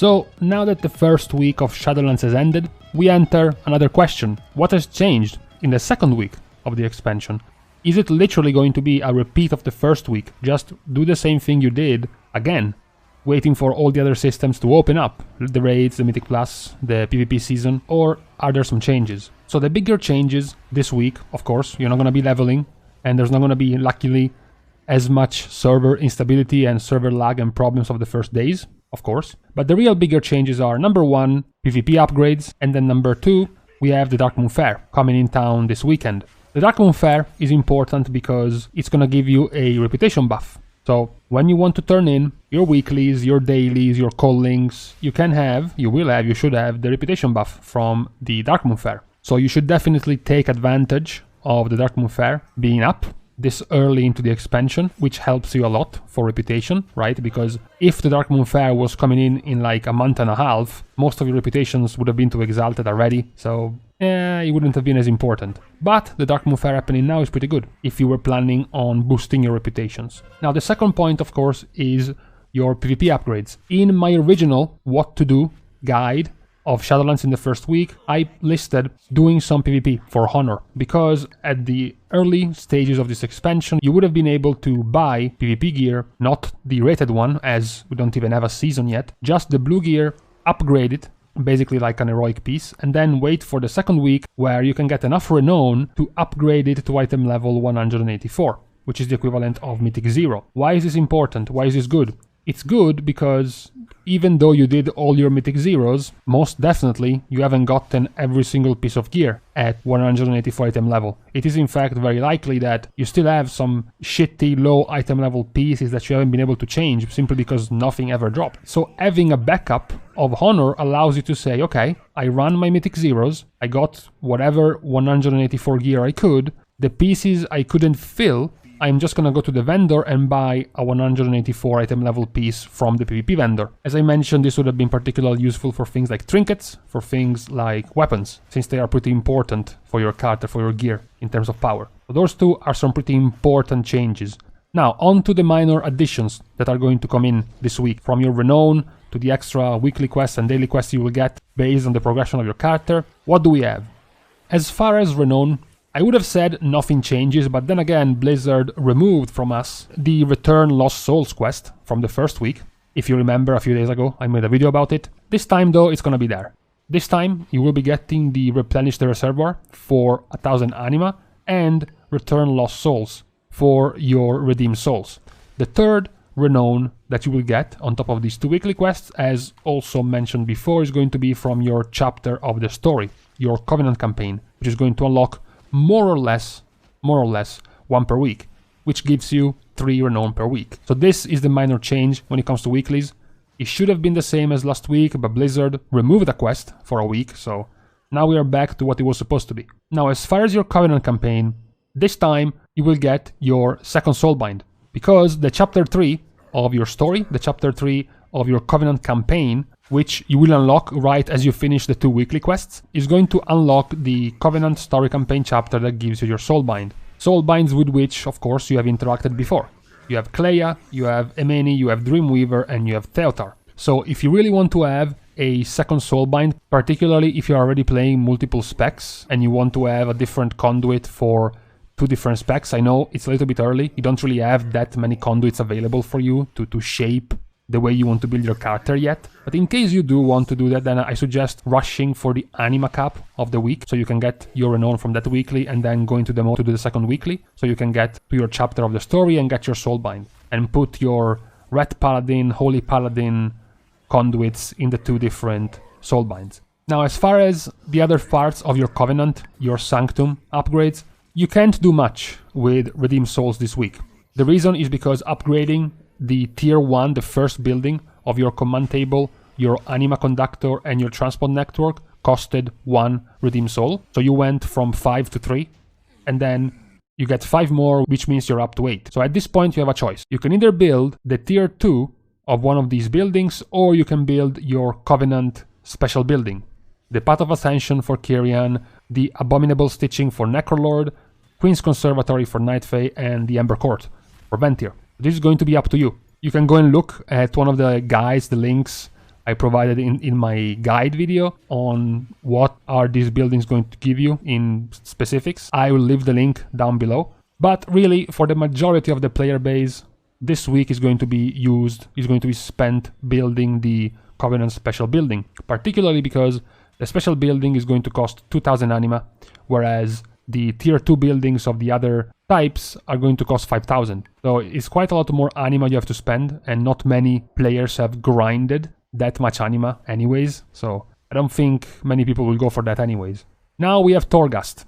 So now that the first week of Shadowlands has ended, we enter another question. What has changed in the second week of the expansion? Is it literally going to be a repeat of the first week? Just do the same thing you did again, waiting for all the other systems to open up, the raids, the Mythic Plus, the PvP season, or are there some changes? So the bigger changes this week, of course, you're not going to be leveling, and there's not going to be, luckily, as much server instability and server lag and problems of the first days, of course. But the real bigger changes are, number one, PvP upgrades, and then number two, we have the Darkmoon Faire coming in town this weekend. The Darkmoon Faire is important because it's going to give you a reputation buff. So when you want to turn in your weeklies, your dailies, your callings, you should have the reputation buff from the Darkmoon Faire. So you should definitely take advantage of the Darkmoon Faire being up this early into the expansion, which helps you a lot for reputation, right? Because if the Darkmoon Faire was coming in like a month and a half, most of your reputations would have been too exalted already, so it wouldn't have been as important. But the Darkmoon Faire happening now is pretty good if you were planning on boosting your reputations. Now the second point, of course, is your PvP upgrades. In my original what to do guide of Shadowlands in the first week, I listed doing some PvP for Honor, because at the early stages of this expansion you would have been able to buy PvP gear, not the rated one, as we don't even have a season yet, just the blue gear, upgrade it, basically like an heroic piece, and then wait for the second week where you can get enough Renown to upgrade it to item level 184, which is the equivalent of Mythic 0. Why is this important? Why is this good? It's good because even though you did all your Mythic Zeros, most definitely you haven't gotten every single piece of gear at 184 item level. It is in fact very likely that you still have some shitty low item level pieces that you haven't been able to change simply because nothing ever dropped. So having a backup of Honor allows you to say, okay, I ran my Mythic Zeros, I got whatever 184 gear I could, the pieces I couldn't fill, I'm just gonna go to the vendor and buy a 184 item level piece from the PvP vendor. As I mentioned, this would have been particularly useful for things like trinkets, for things like weapons, since they are pretty important for your character, for your gear, in terms of power. So those two are some pretty important changes. Now, on to the minor additions that are going to come in this week, from your Renown to the extra weekly quests and daily quests you will get based on the progression of your character. What do we have? As far as Renown, I would have said nothing changes, but then again, Blizzard removed from us the Return Lost Souls quest from the first week. If you remember, a few days ago, I made a video about it. This time, though, it's gonna be there. This time, you will be getting the Replenish the Reservoir for 1000 anima and Return Lost Souls for your Redeemed Souls. The third Renown that you will get on top of these two weekly quests, as also mentioned before, is going to be from your chapter of the story, your Covenant campaign, which is going to unlock more or less one per week, which gives you 3 Renown per week. So this is the minor change when it comes to weeklies. It should have been the same as last week, but Blizzard removed the quest for a week, so now we are back to what it was supposed to be. Now, as far as your Covenant campaign, this time you will get your second Soulbind, because the chapter 3 of your story, the chapter 3 of your Covenant campaign, which you will unlock right as you finish the 2 weekly quests, is going to unlock the Covenant story campaign chapter that gives you your Soulbind. Soulbinds with which, of course, you have interacted before. You have Cleia, you have Emeni, you have Dreamweaver, and you have Theotar. So if you really want to have a second Soulbind, particularly if you're already playing multiple specs and you want to have a different conduit for 2 different specs, I know it's a little bit early, you don't really have that many conduits available for you to shape the way you want to build your character yet. But in case you do want to do that, then I suggest rushing for the anima cap of the week, so you can get your Renown from that weekly and then going to the mode to do the second weekly, so you can get to your chapter of the story and get your Soulbind, and put your Red Paladin, Holy Paladin conduits in the 2 different Soulbinds. Now, as far as the other parts of your Covenant, your Sanctum upgrades, you can't do much with Redeemed Souls this week. The reason is because upgrading the tier 1, the first building of your command table, your anima conductor and your transport network costed 1 Redeemed Soul. So you went from 5 to 3, and then you get 5 more, which means you're up to 8. So at this point you have a choice. You can either build the tier 2 of one of these buildings, or you can build your Covenant special building. The Path of Ascension for Kyrian, the Abominable Stitching for Necrolord, Queen's Conservatory for Nightfey, and the Ember Court for Ventir. This is going to be up to you. You can go and look at one of the guides, the links I provided in my guide video on what are these buildings going to give you in specifics. I will leave the link down below. But really, for the majority of the player base, this week is going to be spent building the Covenant special building, particularly because the special building is going to cost 2000 anima, whereas the tier 2 buildings of the other types are going to cost 5000. So it's quite a lot more anima you have to spend, and not many players have grinded that much anima anyways, so I don't think many people will go for that anyways. Now we have Torghast.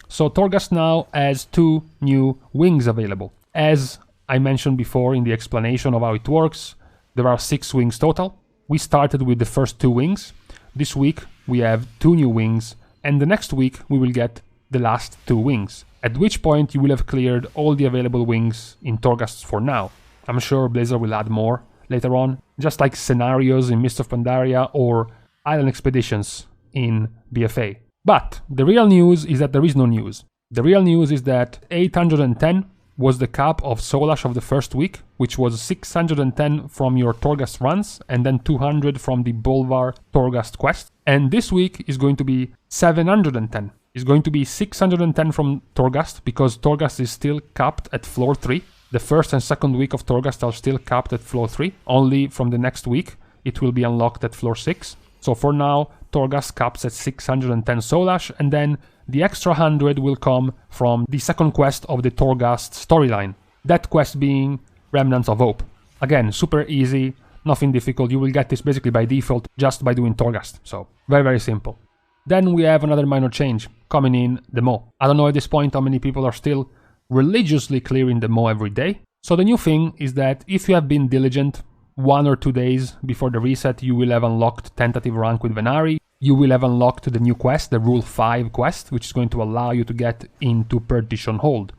So Torghast now has 2 new wings available. As I mentioned before in the explanation of how it works, there are 6 wings total. We started with the first 2 wings. This week we have 2 new wings, and the next week we will get the last 2 wings, at which point you will have cleared all the available wings in Torghast for now. I'm sure Blizzard will add more later on, just like scenarios in Mist of Pandaria or island expeditions in BFA. But the real news is that there is no news. The real news is that 810 was the cap of Solash of the first week, which was 610 from your Torghast runs, and then 200 from the Bolvar Torghast quest. And this week is going to be 710. It's going to be 610 from Torghast, because Torghast is still capped at floor 3. The first and second week of Torghast are still capped at floor 3. Only from the next week it will be unlocked at floor 6. So for now, Torghast caps at 610 Solash, and then the extra 100 will come from the second quest of the Torghast storyline. That quest being Remnants of Hope. Again, super easy, nothing difficult. You will get this basically by default just by doing Torghast. So very, very simple. Then we have another minor change coming in, the Mo. I don't know at this point how many people are still religiously clearing the Mo every day. So the new thing is that if you have been diligent, 1 or 2 days before the reset, you will have unlocked tentative rank with Venari. You will have unlocked the new quest, the Rule 5 quest, which is going to allow you to get into Perdition Hold.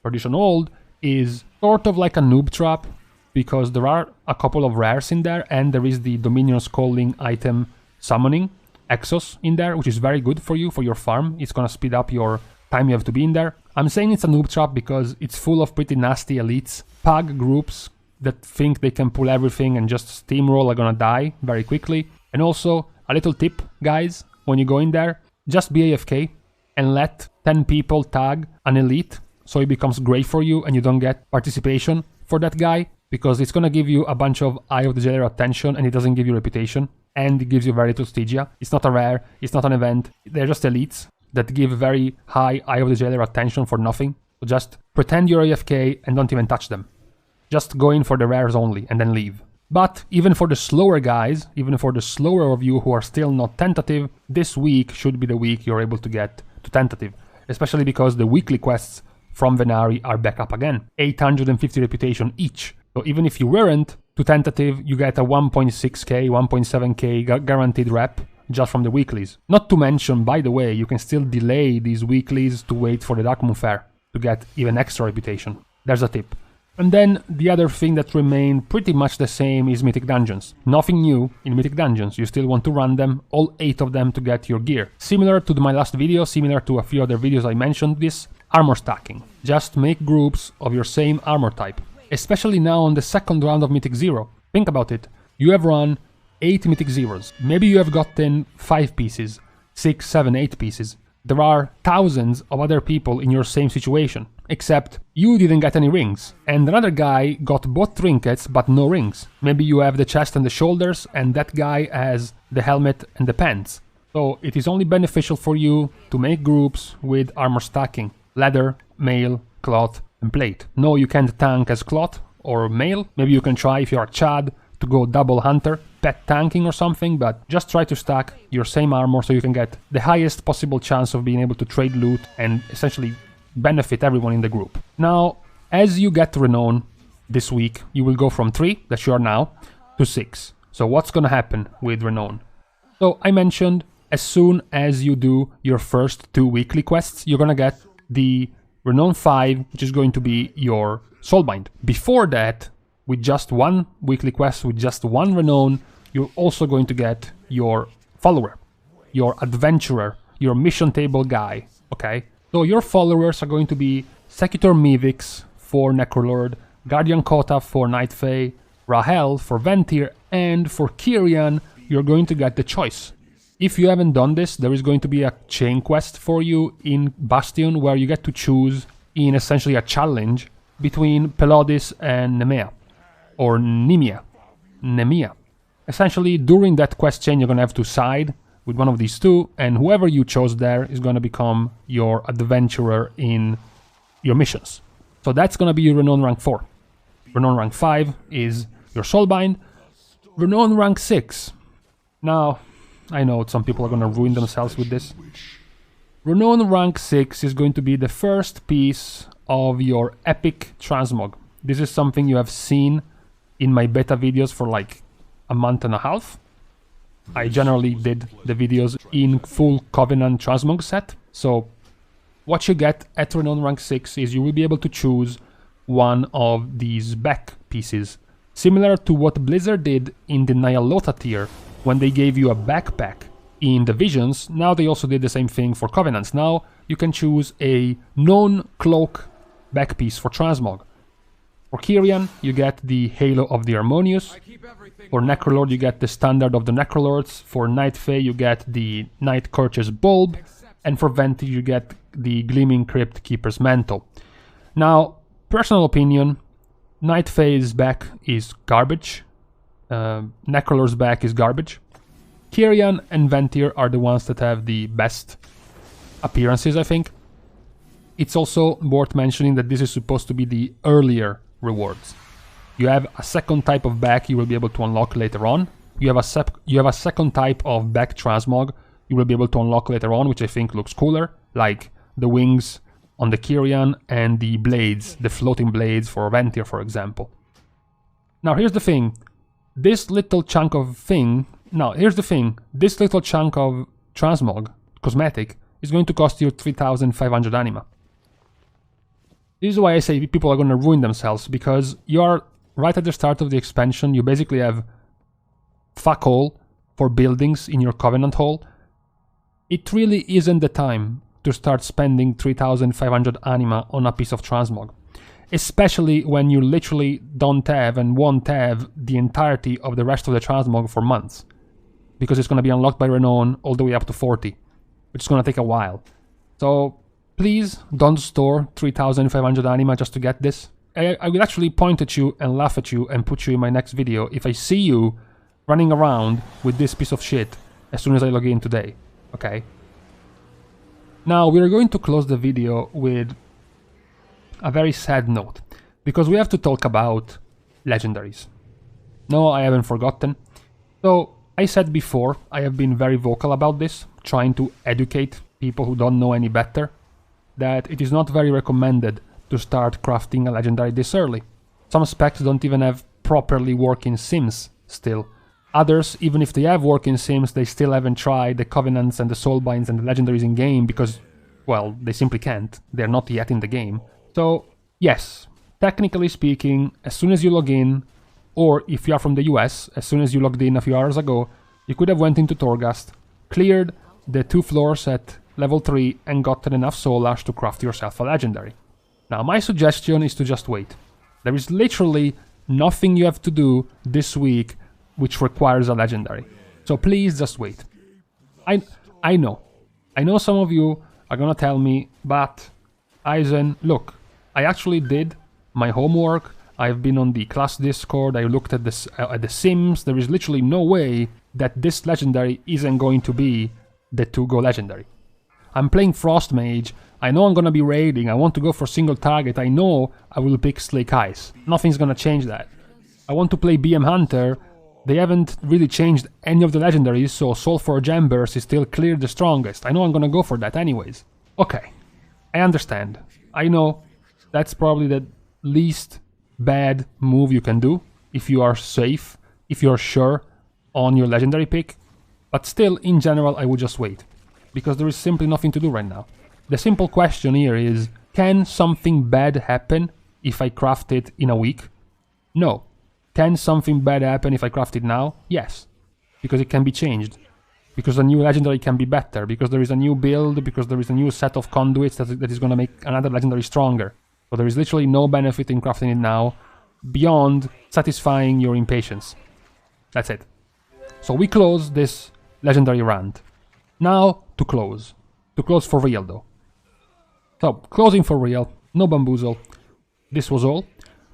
Perdition Hold is sort of like a noob trap, because there are a couple of rares in there, and there is the Dominion's Calling item summoning, Exos, in there, which is very good for you, for your farm. It's gonna speed up your time you have to be in there. I'm saying it's a noob trap because it's full of pretty nasty elites. Pug groups that think they can pull everything and just steamroll are gonna die very quickly. And also, a little tip, guys, when you go in there, just be AFK and let 10 people tag an elite so it becomes great for you and you don't get participation for that guy, because it's gonna give you a bunch of Eye of the Jailer attention and it doesn't give you reputation, and it gives you very little Stygia. It's not a rare, it's not an event, they're just elites that give very high Eye of the Jailer attention for nothing. So just pretend you're AFK and don't even touch them. Just go in for the rares only and then leave. But even for the slower guys, even for the slower of you who are still not tentative, this week should be the week you're able to get to tentative. Especially because the weekly quests from Venari are back up again. 850 reputation each. So even if you weren't to tentative, you get a 1.6k, 1.7k guaranteed rep just from the weeklies. Not to mention, by the way, you can still delay these weeklies to wait for the Darkmoon Faire to get even extra reputation. There's a tip. And then the other thing that remained pretty much the same is Mythic Dungeons. Nothing new in Mythic Dungeons, you still want to run them, all 8 of them to get your gear. Similar to my last video, similar to a few other videos I mentioned this, armor stacking. Just make groups of your same armor type. Especially now on the second round of Mythic Zero. Think about it, you have run 8 Mythic Zeros. Maybe you have gotten 5 pieces, 6, 7, 8 pieces. There are thousands of other people in your same situation, except you didn't get any rings, and another guy got both trinkets but no rings. Maybe you have the chest and the shoulders, and that guy has the helmet and the pants. So it is only beneficial for you to make groups with armor stacking, leather, mail, cloth, and plate. No, you can't tank as cloth or mail. Maybe you can try, if you are Chad, to go double hunter, pet tanking or something, but just try to stack your same armor so you can get the highest possible chance of being able to trade loot and essentially benefit everyone in the group. Now, as you get Renown this week, you will go from 3, that you are now, to 6. So what's gonna happen with Renown? So I mentioned, as soon as you do your first 2 weekly quests, you're gonna get the Renown 5, which is going to be your Soulbind. Before that, with just 1 weekly quest, with just 1 Renown, you're also going to get your follower, your adventurer, your mission table guy, okay? So your followers are going to be Secutor Mivix for Necrolord, Guardian Kota for Night Fae, Rahel for Ventir, and for Kyrian you're going to get the choice. If you haven't done this, there is going to be a chain quest for you in Bastion where you get to choose in essentially a challenge between Pelodis and Nemea. Or Nemea. Essentially, during that quest chain, you're going to have to side with one of these two, and whoever you chose there is going to become your adventurer in your missions. So that's going to be your Renown rank 4. Renown rank 5 is your Soulbind. Renown rank 6. Now, I know some people are going to ruin themselves with this. Renown rank 6 is going to be the first piece of your epic transmog. This is something you have seen in my beta videos for like a month and a half. I generally did the videos in full Covenant transmog set. So what you get at Renown rank 6 is you will be able to choose one of these back pieces. Similar to what Blizzard did in the Nyalotha tier when they gave you a backpack in the Visions. Now they also did the same thing for Covenants. Now you can choose a non-cloak back piece for transmog. For Kyrian, you get the Halo of the Harmonious. For Necrolord, you get the Standard of the Necrolords. For Night Fae, you get the Night Courtier's Bulb. And for Venti, you get the Gleaming Crypt Keeper's Mantle. Now, personal opinion, Night Fae's back is garbage. Necrolord's back is garbage. Kyrian and Ventir are the ones that have the best appearances, I think. It's also worth mentioning that this is supposed to be the earlier rewards. You have a second type of back you will be able to unlock later on. You have a second type of back transmog you will be able to unlock later on, which I think looks cooler, like the wings on the Kyrian and the blades, the floating blades for Ventir, for example. Now here's the thing. This little chunk of transmog, cosmetic, is going to cost you 3,500 anima. This is why I say people are going to ruin themselves, because you are right at the start of the expansion, you basically have fuck all for buildings in your Covenant Hall. It really isn't the time to start spending 3,500 anima on a piece of transmog. Especially when you literally don't have and won't have the entirety of the rest of the transmog for months. Because it's going to be unlocked by Renown all the way up to 40. Which is going to take a while. So please don't store 3,500 anima just to get this. I will actually point at you and laugh at you and put you in my next video if I see you running around with this piece of shit as soon as I log in today. Okay? Now we are going to close the video with a very sad note, because we have to talk about legendaries. No, I haven't forgotten. So, I said before, I have been very vocal about this, trying to educate people who don't know any better, that it is not very recommended to start crafting a legendary this early. Some specs don't even have properly working sims still. Others, even if they have working sims, they still haven't tried the Covenants and the Soulbinds and the legendaries in game because, well, they simply can't. They're not yet in the game. So, yes, technically speaking, as soon as you log in, or if you are from the US, as soon as you logged in a few hours ago, you could have went into Torghast, cleared the 2 floors at level 3 and gotten enough soul ash to craft yourself a legendary. Now, my suggestion is to just wait. There is literally nothing you have to do this week which requires a legendary. So please just wait. I know some of you are gonna tell me, but Eisen, look, I actually did my homework. I've been on the class Discord. I looked at this at the Sims. There is literally no way that this legendary isn't going to be the 2-go legendary. I'm playing Frost Mage. I know I'm gonna be raiding. I want to go for single target. I know I will pick Slake Ice. Nothing's gonna change that. I want to play BM Hunter. They haven't really changed any of the legendaries, so Soulforge Embers is still clear the strongest. I know I'm gonna go for that anyways. Okay, I understand. I know that's probably the least bad move you can do if you are safe, if you're sure on your legendary pick. But still, in general, I would just wait, because there is simply nothing to do right now. The simple question here is, can something bad happen if I craft it in a week? No. Can something bad happen if I craft it now? Yes. Because it can be changed. Because a new legendary can be better. Because there is a new build. Because there is a new set of conduits that is going to make another legendary stronger. So there is literally no benefit in crafting it now, beyond satisfying your impatience. That's it. So we close this legendary rant. Now to close. To close for real though. So, closing for real, no bamboozle. This was all.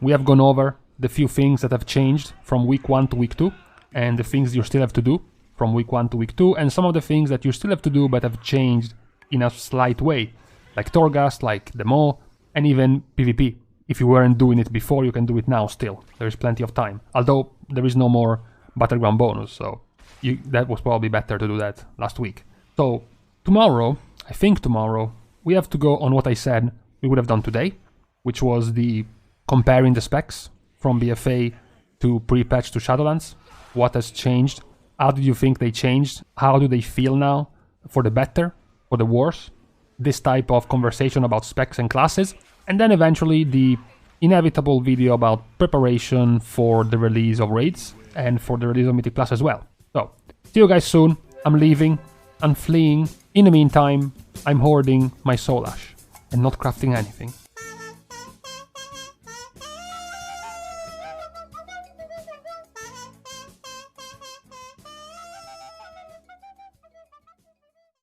We have gone over the few things that have changed from week 1 to week 2, and the things you still have to do from week 1 to week 2, and some of the things that you still have to do but have changed in a slight way, like Torghast, like Demo, and even PvP. If you weren't doing it before, you can do it now still. There is plenty of time. Although there is no more Battleground bonus, so that was probably better to do that last week. So tomorrow, I think tomorrow, we have to go on what I said we would have done today, which was the comparing the specs from BFA to pre-patch to Shadowlands. What has changed? How do you think they changed? How do they feel now? For the better? For the worse? This type of conversation about specs and classes. And then eventually the inevitable video about preparation for the release of raids and for the release of Mythic Plus as well. So, see you guys soon. I'm leaving. I'm fleeing. In the meantime, I'm hoarding my soul ash and not crafting anything.